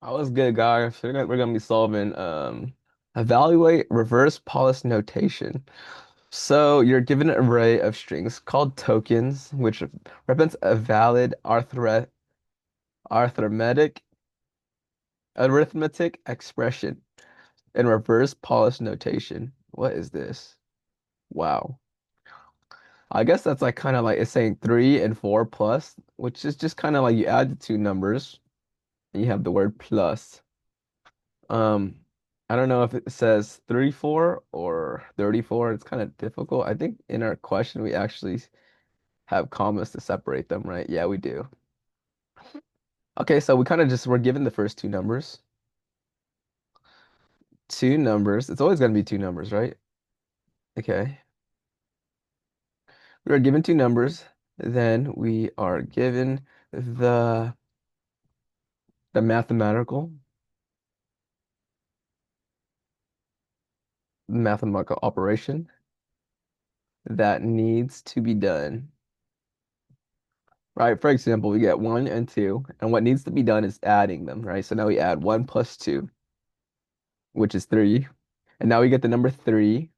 I was good, guys. We're gonna be solving evaluate reverse Polish notation. So you're given an array of strings called tokens, which represents a valid arithmetic arithmetic expression in reverse Polish notation. What is this? Wow. I guess that's like kind of like it's saying 3 and 4 plus, which is just kind of like you add the two numbers and you have the word plus. Um, I don't know if it says 34 or 34. It's kind of difficult. I think in our question we actually have commas to separate them, right? Yeah, we do. Okay, so we kind of just we're given the first two numbers. Two numbers. It's always going to be two numbers, right? Okay. We are given two numbers. Then we are given the the mathematical operation that needs to be done. Right? For example, we get 1 and 2, and what needs to be done is adding them, right? So now we add 1 plus 2, which is 3. And now we get the number 3.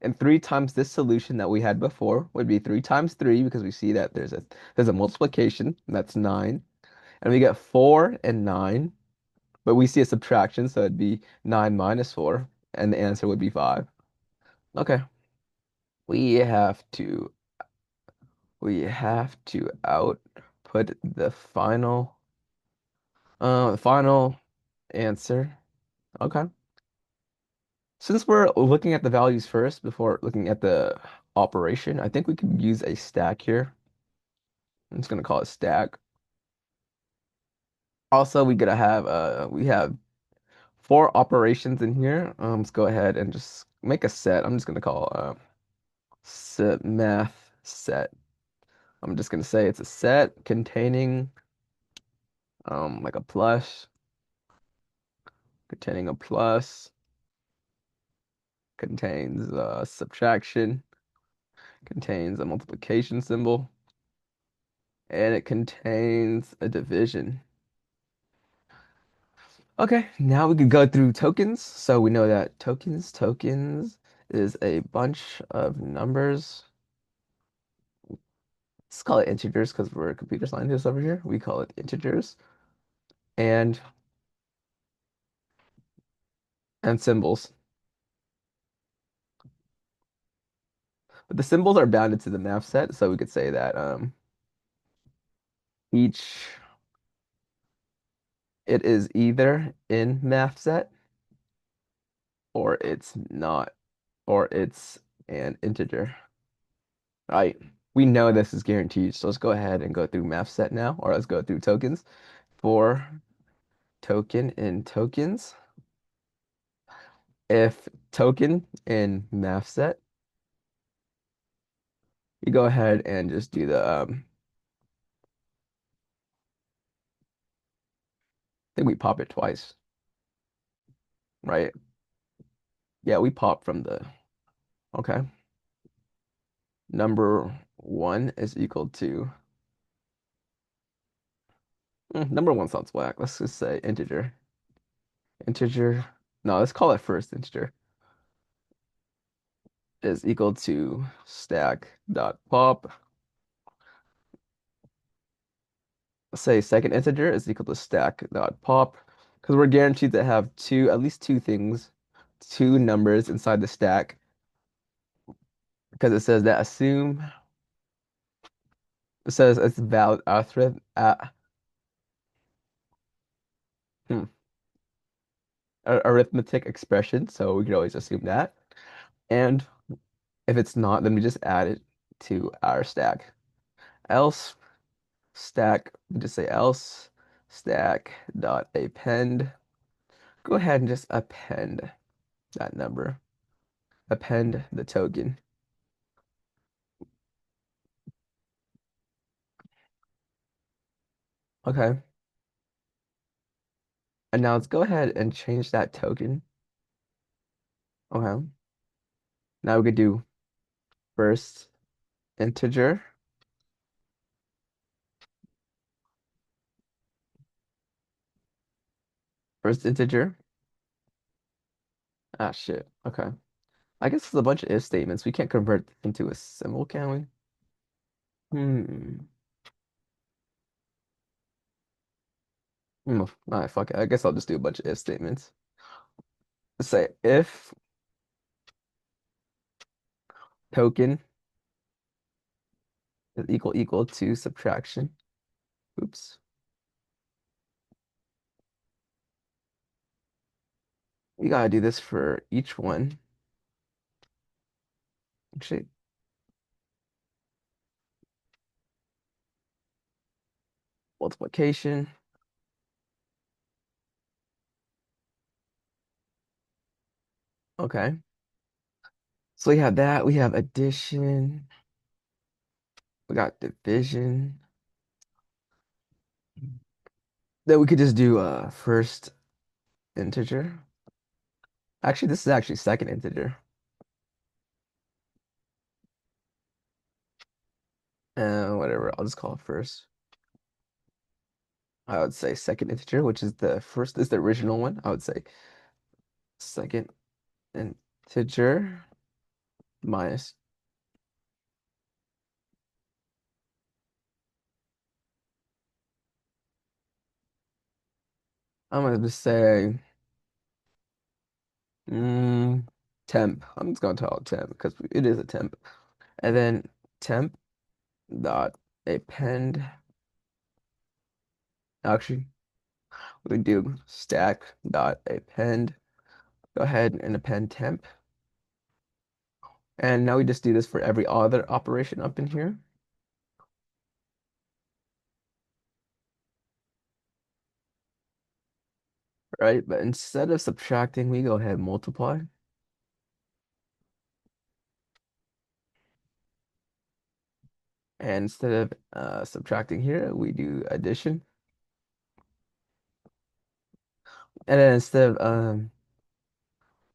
And 3 times this solution that we had before would be 3 times 3 because we see that there's a multiplication, and that's 9. And we get 4 and 9, but we see a subtraction, so it'd be 9 minus 4, and the answer would be 5. Okay. We have to we have to output the final answer. Okay. Since we're looking at the values first before looking at the operation, I think we could use a stack here. I'm just gonna call it stack. Also, we have four operations in here. Let's go ahead and just make a set. I'm just gonna call set math set. I'm just gonna say it's a set containing like a plus, containing a plus, contains subtraction, contains a multiplication symbol, and it contains a division. Okay, now we could go through tokens. So we know that tokens is a bunch of numbers. Let's call it integers because we're computer scientists over here. We call it integers and symbols. But the symbols are bounded to the math set, so we could say that each it is either in math set or it's not, or it's an integer. Right. We know this is guaranteed, so let's go ahead and go through math set now, or let's go through tokens. For token in tokens, if token in math set, you go ahead and just do I think we pop it twice, right? Yeah, we pop from the, okay. Number one is equal to, number one sounds whack. Let's just say integer. Integer, no, let's call it first integer is equal to stack dot pop. Let's say second integer is equal to stack dot pop because we're guaranteed to have at least two things, two numbers inside the stack because it says that it says it's valid hmm, arithmetic expression, so we could always assume that. And if it's not, then we just add it to our stack. Else we just say else stack dot append. Go ahead and just append that number. Append the token. Okay. And now let's go ahead and change that token. Okay. Now we could do first integer. First integer. Ah, shit. Okay. I guess it's a bunch of if statements. We can't convert into a symbol, can we? Hmm. All right, fuck it. I guess I'll just do a bunch of if statements. Let's say if token is equal to subtraction. Oops. We gotta do this for each one. Actually, multiplication. Okay. So we have that. We have addition. We got division. Then we could just do first integer. Actually, this is actually second integer. Whatever. I'll just call it first. I would say second integer, which is the first is the original one. I would say second integer minus. I'm gonna just say mm, temp. I'm just gonna call it temp because it is a temp. And then temp dot append. Actually, we do stack dot append. Go ahead and append temp. And now we just do this for every other operation up in here, right? But instead of subtracting, we go ahead and multiply. And instead of subtracting here, we do addition. And then instead of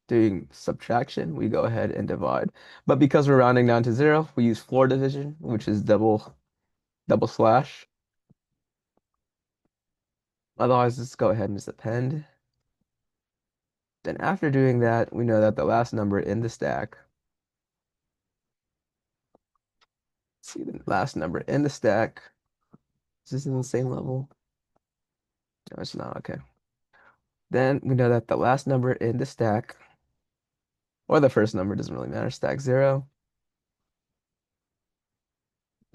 doing subtraction, we go ahead and divide. But because we're rounding down to zero, we use floor division, which is double slash. Otherwise, let's go ahead and just append. Then after doing that, we know that the last number in the stack, see the last number in the stack, is this in the same level? No, it's not, okay. Then we know that the last number in the stack, or the first number, doesn't really matter, stack zero.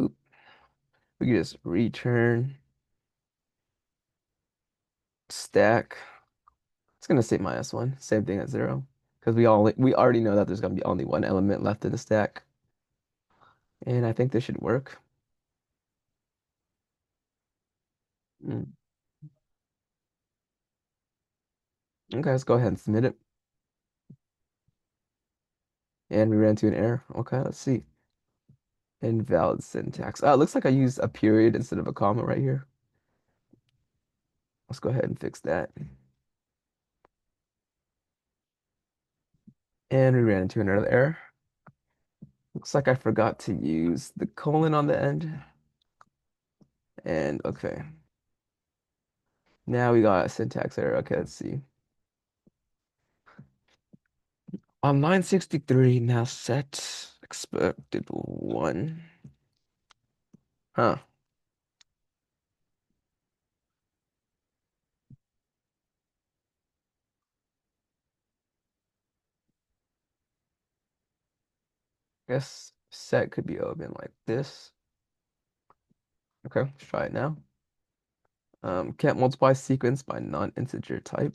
Oop. We can just return stack. It's gonna say -1, same thing as zero. Because we already know that there's gonna be only one element left in the stack. And I think this should work. Mm. Okay, let's go ahead and submit it. And we ran into an error. Okay, let's see. Invalid syntax. Oh, it looks like I used a period instead of a comma right here. Let's go ahead and fix that. And we ran into another error. Looks like I forgot to use the colon on the end. And okay. Now we got a syntax error. Okay, let's see. On line 63, now set expected 1. Huh. Guess set could be open like this. Okay, let's try it now. Can't multiply sequence by non-integer type.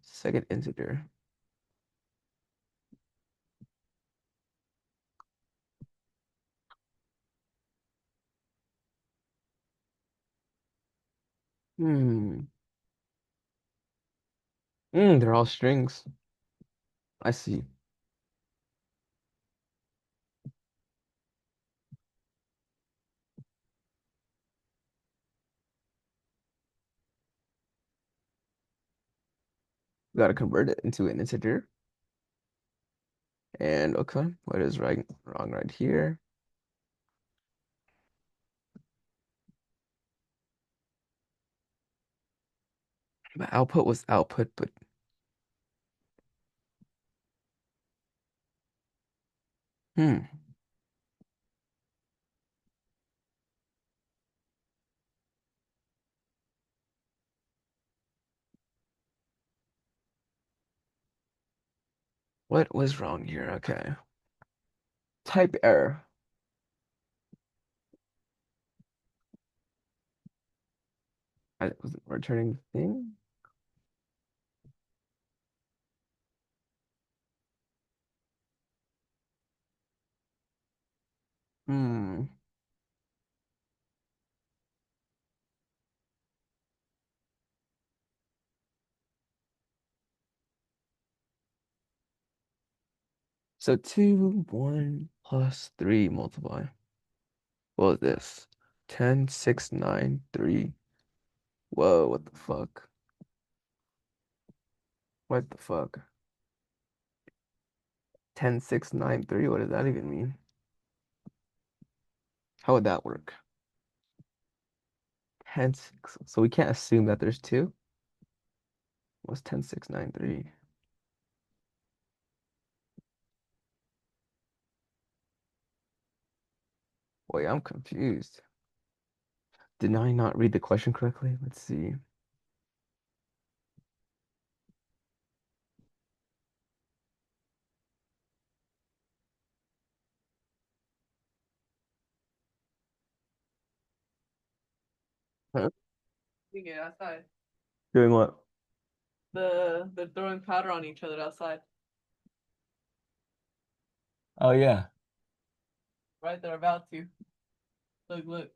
Second integer. Hmm. They're all strings. I see. Gotta convert it into an integer. And okay, what is right wrong right here? The output was output, but hmm, what was wrong here? Okay. Type error. I wasn't returning the thing. Hmm. So 2, 1 plus 3 multiply. What is this? 10, 6, 9, 3. Whoa, what the fuck? What the fuck? 10, 6, 9, 3. What does that even mean? How would that work? 10, 6. So we can't assume that there's two. What's 10, 6, 9, 3? Wait, I'm confused. Did I not read the question correctly? Let's see. Huh? We get outside. Doing what? They're throwing powder on each other outside. Oh yeah. Right, they're about to. Look, look.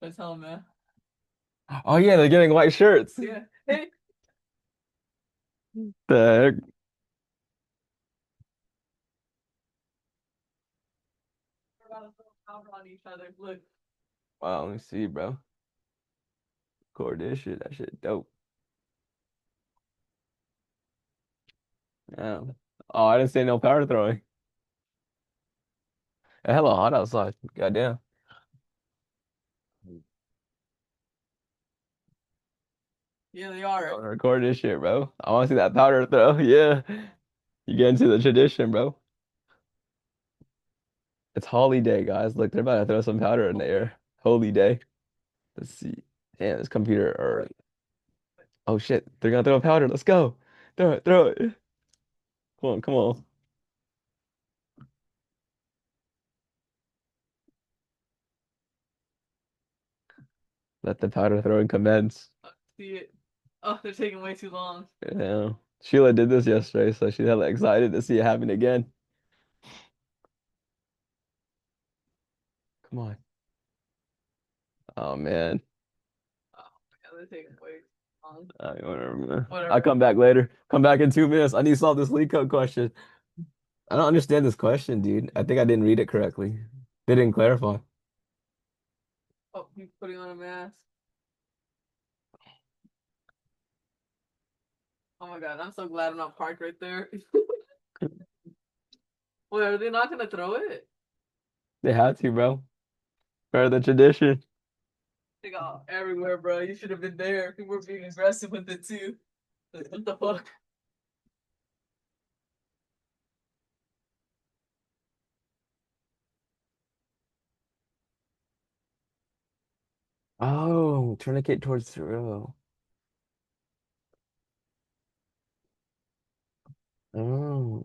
Let's tell them, man. Oh yeah, they're getting white shirts. Yeah. Hey, The heck? they're about to throw powder on each other. Look. Wow, let me see, bro. Record this shit. That shit dope. Yeah. Oh, I didn't say no power throwing. Hella hot outside. Goddamn. Yeah, they are. Record this shit, bro. I want to see that powder throw. Yeah. You get into the tradition, bro. It's Holy Day, guys. Look, they're about to throw some powder in the air. Holy Day. Let's see. Damn, this computer. Or oh shit, they're gonna throw a powder. Let's go. Throw it. Throw it. Come on. Come on. Let the powder throwing commence. See it. Oh, they're taking way too long. Yeah. Sheila did this yesterday, so she's hella excited to see it happen again. Come on. Oh man. Oh, yeah, they're taking way too long. Whatever, man. I'll Whatever. come back later. Come back in 2 minutes. I need to solve this leak code question. I don't understand this question, dude. I think I didn't read it correctly. They didn't clarify. Oh, he's putting on a mask. Oh my god, I'm so glad I'm not parked right there. Wait, are they not gonna throw it? They had to, bro. For the tradition. They got everywhere, bro. You should have been there. People were being aggressive with it too. Like, what the fuck? Oh, tourniquet towards zero. Oh.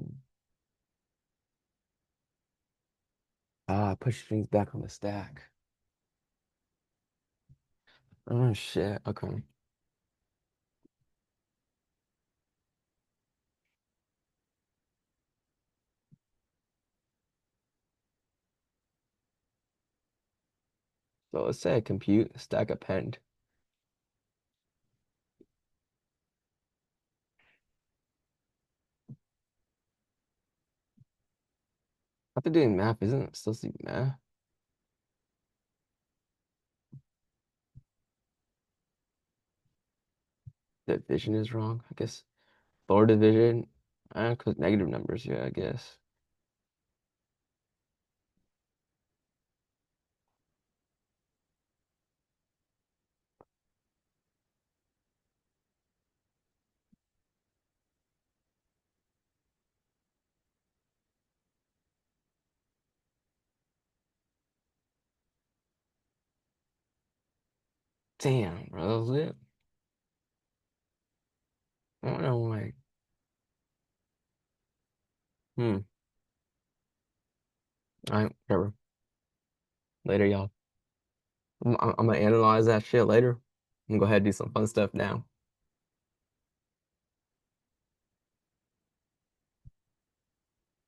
Ah, push things back on the stack. Oh shit. Okay. So let's say I compute stack append. After doing math, isn't it still see math? Division is wrong. I guess lower division. Cause negative numbers, yeah, I guess. Damn, bro, that was it. I don't know, like, hmm. All right, whatever. Later, y'all. I'm gonna analyze that shit later. I'm gonna go ahead and do some fun stuff now.